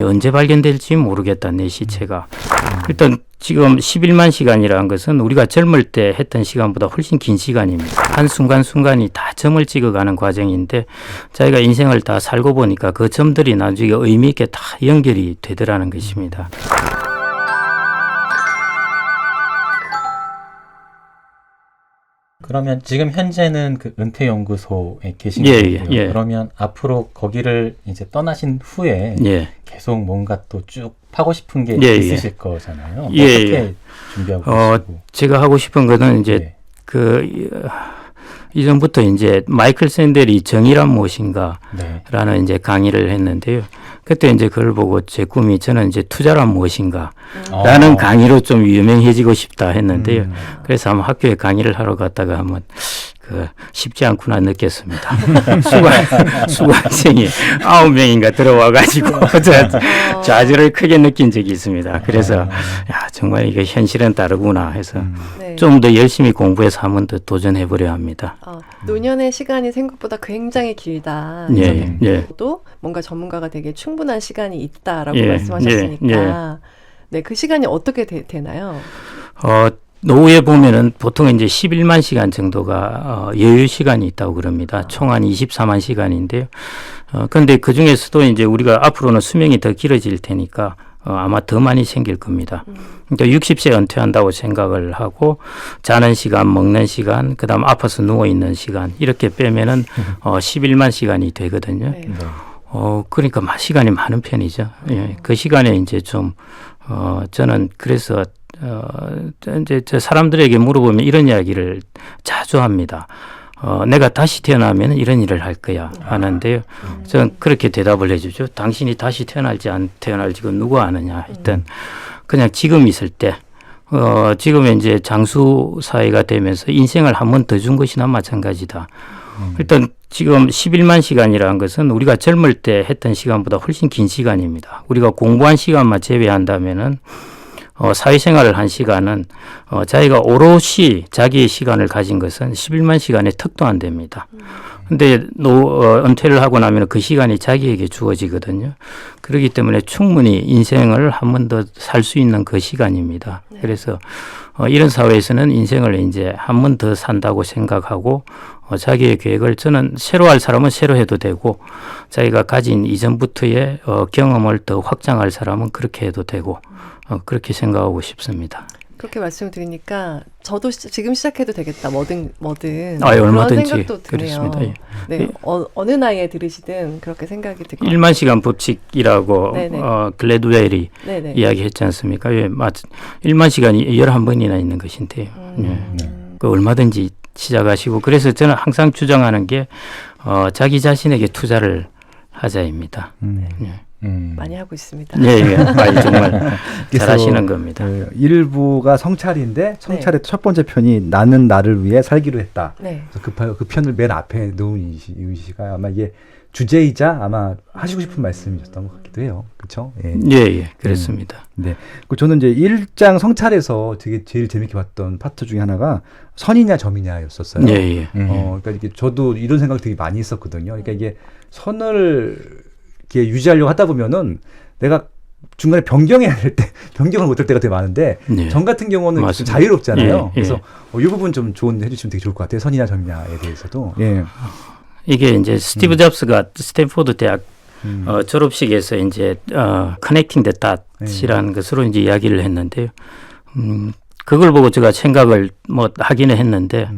언제 발견될지 모르겠다, 내 시체가. 일단 지금 11만 시간이라는 것은 우리가 젊을 때 했던 시간보다 훨씬 긴 시간입니다. 한 순간순간이 다 점을 찍어가는 과정인데 자기가 인생을 다 살고 보니까 그 점들이 나중에 의미 있게 다 연결이 되더라는 것입니다. 그러면 지금 현재는 그 은퇴연구소에 계신 예, 거고요. 예. 그러면 앞으로 거기를 이제 떠나신 후에 예. 계속 뭔가 또 쭉 하고 싶은 게 예, 있으실 거잖아요. 예, 어떻게 예. 준비하고 계시고? 제가 하고 싶은 거는 이제 예. 이전부터 이제 마이클 샌델이 정의란 무엇인가 네. 라는 이제 강의를 했는데요. 그때 이제 그걸 보고 제 꿈이 저는 이제 투자란 무엇인가 라는 강의로 좀 유명해지고 싶다 했는데요. 그래서 한번 학교에 강의를 하러 갔다가 한번 쉽지 않구나 느꼈습니다. 수강생이 9명인가 들어와가지고 좌절을 크게 느낀 적이 있습니다. 그래서 야, 정말 이게 현실은 다르구나 해서 네. 좀 더 열심히 공부해서 한 번 더 도전해보려 합니다. 노년의 시간이 생각보다 굉장히 길다. 예, 예. 또 뭔가 전문가가 되게 충분한 시간이 있다라고 예, 말씀하셨으니까 네, 그 시간이 어떻게 되나요? 노후에 보면은 보통 이제 11만 시간 정도가 여유 시간이 있다고 그럽니다. 총 한 24만 시간인데요. 그런데 그 중에서도 이제 우리가 앞으로는 수명이 더 길어질 테니까 아마 더 많이 생길 겁니다. 그러니까 60세 은퇴한다고 생각을 하고 자는 시간, 먹는 시간, 그다음 아파서 누워 있는 시간 이렇게 빼면은 11만 시간이 되거든요. 네. 그러니까 시간이 많은 편이죠. 예, 그 시간에 이제 좀 저는 그래서 이제 저 사람들에게 물어보면 이런 이야기를 자주 합니다. 내가 다시 태어나면 이런 일을 할 거야 하는데요. 저는 그렇게 대답을 해주죠. 당신이 다시 태어날지 안 태어날지 그 누가 아느냐. 일단 그냥 지금 있을 때 지금의 이제 장수 사회가 되면서 인생을 한 번 더 준 것이나 마찬가지다. 일단 지금 11만 시간이라는 것은 우리가 젊을 때 했던 시간보다 훨씬 긴 시간입니다. 우리가 공부한 시간만 제외한다면은 사회생활을 한 시간은 자기가 오롯이 자기의 시간을 가진 것은 11만 시간의 턱도 안 됩니다. 근데 은퇴를 하고 나면 그 시간이 자기에게 주어지거든요. 그렇기 때문에 충분히 인생을 한 번 더 살 수 있는 그 시간입니다. 네. 그래서 이런 사회에서는 인생을 이제 한 번 더 산다고 생각하고 자기의 계획을 저는 새로 할 사람은 새로 해도 되고 자기가 가진 이전부터의 경험을 더 확장할 사람은 그렇게 해도 되고 그렇게 생각하고 싶습니다. 그렇게 말씀을 드리니까 저도 지금 시작해도 되겠다. 뭐든 그런 얼마든지 생각도 드네요. 그렇습니다. 예. 네, 어느 나이에 들으시든 그렇게 생각이 들 것 같아요. 1만 시간 법칙이라고 글래드웰이 네네. 이야기했지 않습니까? 예, 1만 시간이 11번이나 있는 것인데요. 예. 그 얼마든지 시작하시고 그래서 저는 항상 주장하는 게 자기 자신에게 투자를 하자입니다. 예. 많이 하고 있습니다. 예. 정말 잘하시는 겁니다. 일부가 성찰인데 성찰의 첫 번째 편이 나는 나를 위해 살기로 했다. 네. 그래서 그 편을 맨 앞에 놓은 이유가 아마 이게 주제이자 아마 하시고 싶은 말씀이셨던 것 같기도 해요. 그렇죠? 예, 그렇습니다. 네. 저는 이제 1장 성찰에서 되게 제일 재밌게 봤던 파트 중에 하나가 선이냐 점이냐였었어요. 예. 그러니까 이게 저도 이런 생각 되게 많이 했었거든요. 그러니까 이게 선을 이렇게 유지하려고 하다 보면은 내가 중간에 변경해야 될 때 변경을 못할 때가 되게 많은데 점 같은 경우는 좀 자유롭잖아요. 그래서 이 부분 좀 조언해 주시면 되게 좋을 것 같아요. 선이냐 점이냐에 대해서도. 예. 이게 이제 스티브 잡스가 스탠포드 대학 졸업식에서 이제 커넥팅 더 닷이라는 것으로 이제 이야기를 했는데요. 그걸 보고 제가 생각을 하기는 했는데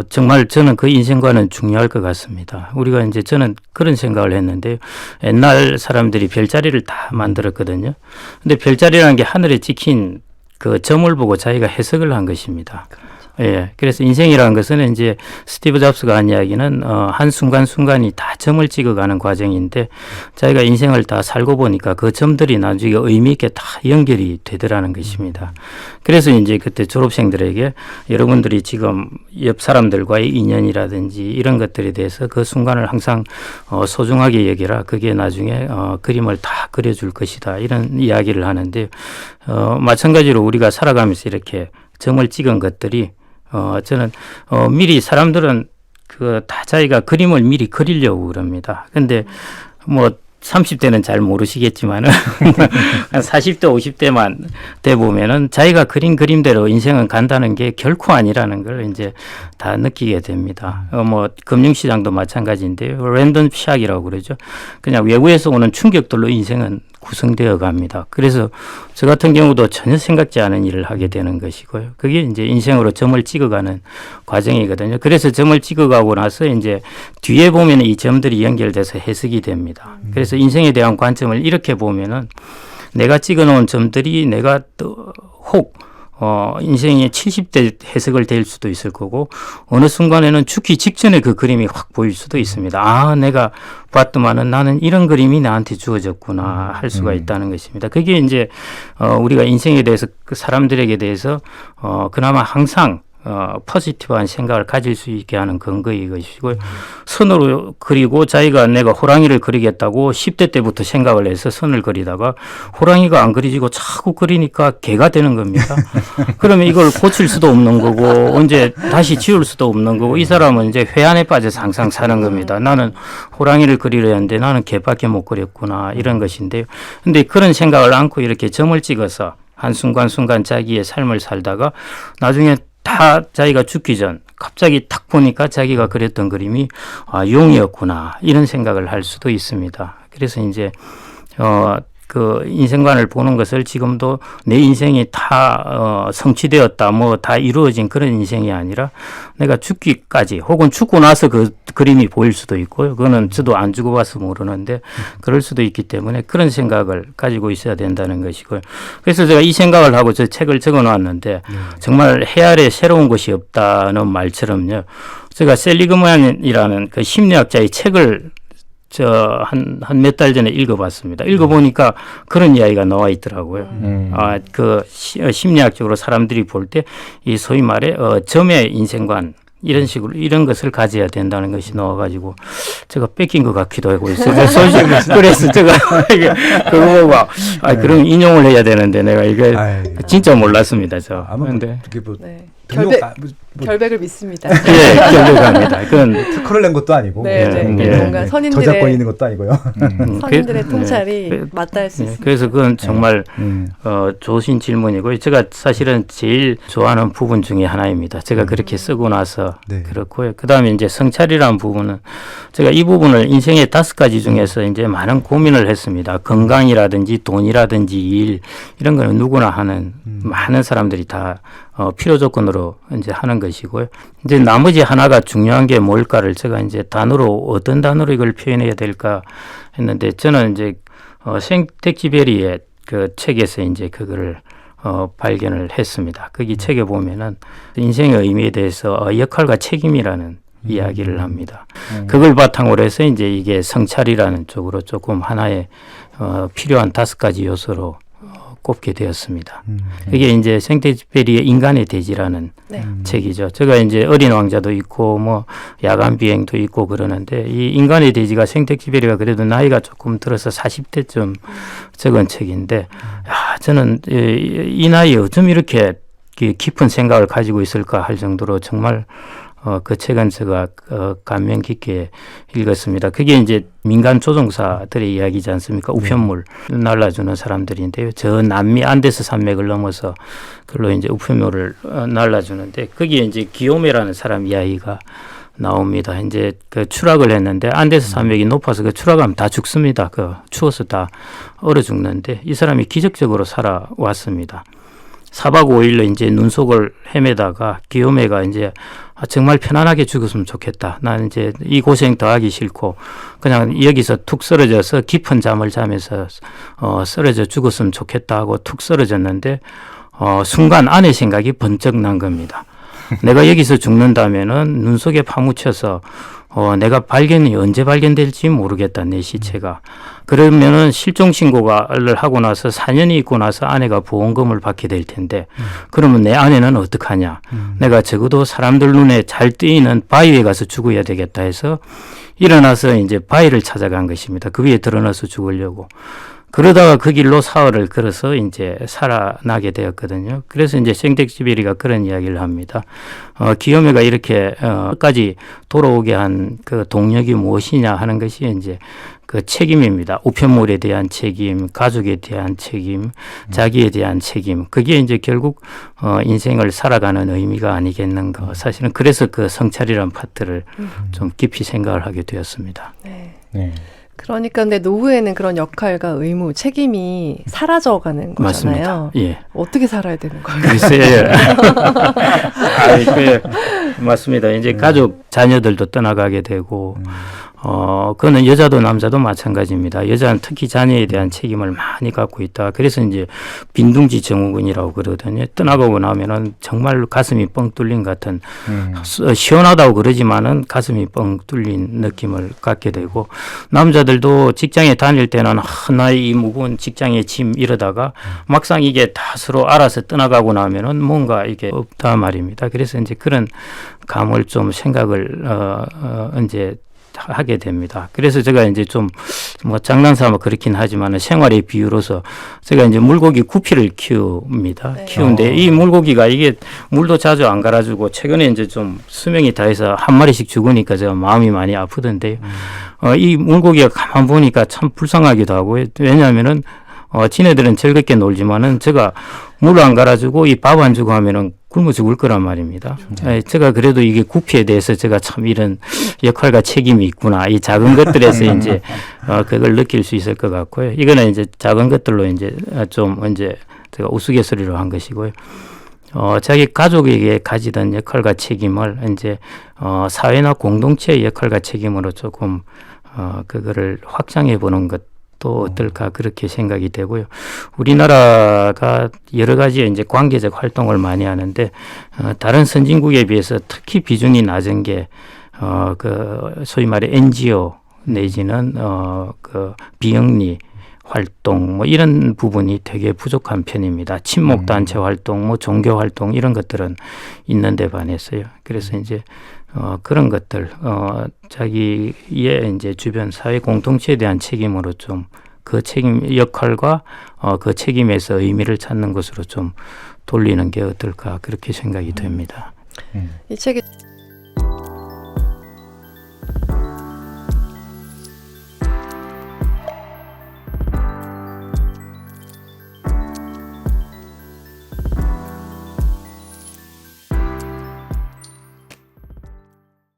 정말 저는 그 인생관은 중요할 것 같습니다. 우리가 이제 저는 그런 생각을 했는데요. 옛날 사람들이 별자리를 다 만들었거든요. 근데 별자리라는 게 하늘에 찍힌 그 점을 보고 자기가 해석을 한 것입니다. 예. 그래서 인생이라는 것은 이제 스티브 잡스가 한 이야기는 한 순간순간이 다 점을 찍어가는 과정인데 자기가 인생을 다 살고 보니까 그 점들이 나중에 의미 있게 다 연결이 되더라는 것입니다. 그래서 이제 그때 졸업생들에게 여러분들이 지금 옆 사람들과의 인연이라든지 이런 것들에 대해서 그 순간을 항상 소중하게 여겨라. 그게 나중에 그림을 다 그려줄 것이다. 이런 이야기를 하는데 마찬가지로 우리가 살아가면서 이렇게 점을 찍은 것들이 저는 미리 사람들은 다 자기가 그림을 미리 그리려고 그럽니다. 근데 30대는 잘 모르시겠지만은 한 40대, 50대만 돼 보면은 자기가 그린 그림대로 인생은 간다는 게 결코 아니라는 걸 이제 다 느끼게 됩니다. 뭐 금융시장도 마찬가지인데요. 랜덤 샥이라고 그러죠. 그냥 외부에서 오는 충격들로 인생은 구성되어 갑니다. 그래서 저 같은 경우도 전혀 생각지 않은 일을 하게 되는 것이고요. 그게 이제 인생으로 점을 찍어가는 과정이거든요. 그래서 점을 찍어가고 나서 이제 뒤에 보면 이 점들이 연결돼서 해석이 됩니다. 그래서 인생에 대한 관점을 이렇게 보면은 내가 찍어놓은 점들이 내가 또 혹 인생의 70대 해석을 될 수도 있을 거고 어느 순간에는 죽기 직전에 그 그림이 확 보일 수도 있습니다. 아, 내가 봤더만은 나는 이런 그림이 나한테 주어졌구나 할 수가 있다는 것입니다. 그게 이제 우리가 인생에 대해서 그 사람들에게 대해서 그나마 항상 포지티브한 생각을 가질 수 있게 하는 근거인 것이고 선으로 그리고 자기가 내가 호랑이를 그리겠다고 10대 때부터 생각을 해서 선을 그리다가 호랑이가 안 그려지고 자꾸 그리니까 개가 되는 겁니다. 그러면 이걸 고칠 수도 없는 거고 언제 다시 지울 수도 없는 거고 이 사람은 이제 회한에 빠져서 항상 사는 겁니다. 나는 호랑이를 그리려 했는데 나는 개밖에 못 그렸구나 이런 것인데요. 근데 그런 생각을 않고 이렇게 점을 찍어서 한순간순간 자기의 삶을 살다가 나중에 다 자기가 죽기 전 갑자기 탁 보니까 자기가 그렸던 그림이 용이었구나 이런 생각을 할 수도 있습니다. 그래서 이제 그 인생관을 보는 것을 지금도 내 인생이 다 성취되었다 뭐 다 이루어진 그런 인생이 아니라 내가 죽기까지 혹은 죽고 나서 그 그림이 보일 수도 있고요. 그거는 저도 안 죽어봐서 모르는데 그럴 수도 있기 때문에 그런 생각을 가지고 있어야 된다는 것이고요. 그래서 제가 이 생각을 하고 저 책을 적어놨는데 정말 해 아래 새로운 것이 없다는 말처럼요. 제가 셀리그만이라는 그 심리학자의 책을 한 몇 달 전에 읽어봤습니다. 읽어보니까 그런 이야기가 나와 있더라고요. 그 심리학적으로 사람들이 볼 때 이 소위 말해 점의 인생관 이런 식으로 이런 것을 가져야 된다는 것이 나와가지고 제가 뺏긴 것 같기도 하고 있어요. 그래서 제가 그거 보고 그럼 인용을 해야 되는데 내가 이게 진짜 몰랐습니다. 저. 아무튼 네. 등록 결백을 믿습니다. 예, 결백합니다. 그건 특허를 낸 것도 아니고 네. 뭔가 선인들의 저작권이 있는 것도 아니고요. 선인들의 통찰이 맞닿을 수 있습니다. 그래서 그건 정말 좋으신 질문이고요. 제가 사실은 제일 좋아하는 부분 중에 하나입니다. 제가 그렇게 쓰고 나서 그렇고요. 그다음에 이제 성찰이라는 부분은 제가 이 부분을 인생의 5가지 중에서 이제 많은 고민을 했습니다. 건강이라든지 돈이라든지 일 이런 거는 누구나 하는 많은 사람들이 다 필요 조건으로 이제 하는 것이고요. 이제 나머지 하나가 중요한 게 뭘까를 제가 이제 단어로 어떤 단어로 이걸 표현해야 될까 했는데 저는 이제 생텍쥐베리의 그 책에서 이제 그거를 발견을 했습니다. 거기 책에 보면은 인생의 의미에 대해서 역할과 책임이라는 이야기를 합니다. 그걸 바탕으로 해서 이제 이게 성찰이라는 쪽으로 조금 하나의 필요한 5가지 요소로 꼽게 되었습니다. 그게 이제 생텍쥐페리의 인간의 대지라는 책이죠. 제가 이제 어린 왕자도 있고 뭐 야간 비행도 있고 그러는데 이 인간의 대지가 생텍쥐페리가 그래도 나이가 조금 들어서 40대쯤 적은 책인데 저는 이 나이에 어쩜 이렇게 깊은 생각을 가지고 있을까 할 정도로 정말 그 책은 제가 감명 깊게 읽었습니다. 그게 이제 민간 조종사들의 이야기지 않습니까? 우편물 날라주는 사람들인데요. 저 남미 안데스 산맥을 넘어서 그걸로 이제 우편물을 날라주는데 거기에 이제 기요메라는 사람 이야기가 나옵니다. 이제 그 추락을 했는데 안데스 산맥이 높아서 그 추락하면 다 죽습니다. 그 추워서 다 얼어 죽는데 이 사람이 기적적으로 살아왔습니다. 4박 5일로 이제 눈 속을 헤매다가 기요메가 이제 정말 편안하게 죽었으면 좋겠다. 나는 이제 이 고생 더 하기 싫고 그냥 여기서 툭 쓰러져서 깊은 잠을 자면서 쓰러져 죽었으면 좋겠다 하고 툭 쓰러졌는데 순간 아내 생각이 번쩍 난 겁니다. 내가 여기서 죽는다면은 눈 속에 파묻혀서 내가 발견이 언제 발견될지 모르겠다, 내 시체가. 그러면은 실종 신고를 하고 나서 4년이 있고 나서 아내가 보험금을 받게 될 텐데, 그러면 내 아내는 어떡하냐? 내가 적어도 사람들 눈에 잘 뜨이는 바위에 가서 죽어야 되겠다 해서 일어나서 이제 바위를 찾아간 것입니다. 그 위에 드러나서 죽으려고. 그러다가 그 길로 사흘을 걸어서 이제 살아나게 되었거든요. 그래서 이제 생텍쥐베리가 그런 이야기를 합니다. 기요메가 이렇게 까지 돌아오게 한 그 동력이 무엇이냐 하는 것이 이제 그 책임입니다. 우편물에 대한 책임, 가족에 대한 책임, 자기에 대한 책임. 그게 이제 결국 인생을 살아가는 의미가 아니겠는가. 사실은 그래서 그 성찰이라는 파트를 좀 깊이 생각을 하게 되었습니다. 네. 네. 그러니까 근데 노후에는 그런 역할과 의무, 책임이 사라져가는 거잖아요. 맞습니다. 예. 어떻게 살아야 되는 거예요? 글쎄요. 맞습니다. 이제 가족, 자녀들도 떠나가게 되고, 그거는 여자도 남자도 마찬가지입니다. 여자는 특히 자녀에 대한 책임을 많이 갖고 있다. 그래서 이제 빈둥지 증후군이라고 그러거든요. 떠나가고 나면은 정말 가슴이 뻥 뚫린 같은, 시원하다고 그러지만은 가슴이 뻥 뚫린 느낌을 갖게 되고, 남자들도 직장에 다닐 때는 나의 이 무거운 직장의 짐 이러다가 막상 이게 다 서로 알아서 떠나가고 나면은 뭔가 이게 없다 말입니다. 그래서 이제 그런 감을 좀 생각을, 이제 하게 됩니다. 그래서 제가 이제 좀 뭐 장난삼아 그렇긴 하지만 생활의 비유로서 제가 이제 물고기 구피를 키웁니다. 네. 키우는데 이 물고기가 이게 물도 자주 안 갈아주고 최근에 이제 좀 수명이 다해서 한 마리씩 죽으니까 제가 마음이 많이 아프던데요. 이 물고기가 가만 보니까 참 불쌍하기도 하고 왜냐하면은 지네들은 즐겁게 놀지만은 제가 물 안 갈아주고 이 밥 안 주고 하면은 굶어 죽을 거란 말입니다. 제가 그래도 이게 구피에 대해서 제가 참 이런 역할과 책임이 있구나. 이 작은 것들에서 이제 그걸 느낄 수 있을 것 같고요. 이거는 이제 작은 것들로 이제 좀 이제 제가 우스갯소리로 한 것이고요. 자기 가족에게 가지던 역할과 책임을 이제 사회나 공동체의 역할과 책임으로 조금 그거를 확장해 보는 것. 또 어떨까 그렇게 생각이 되고요. 우리나라가 여러 가지 이제 관계적 활동을 많이 하는데 다른 선진국에 비해서 특히 비중이 낮은 게 그 소위 말해 NGO 내지는 그 비영리 활동 뭐 이런 부분이 되게 부족한 편입니다. 친목 단체 활동, 뭐 종교 활동 이런 것들은 있는데 반해서요. 그래서 이제 그런 것들 자기의 이제 주변 사회 공동체에 대한 책임으로 좀 그 책임 역할과 그 책임에서 의미를 찾는 것으로 좀 돌리는 게 어떨까 그렇게 생각이 됩니다. 이 책에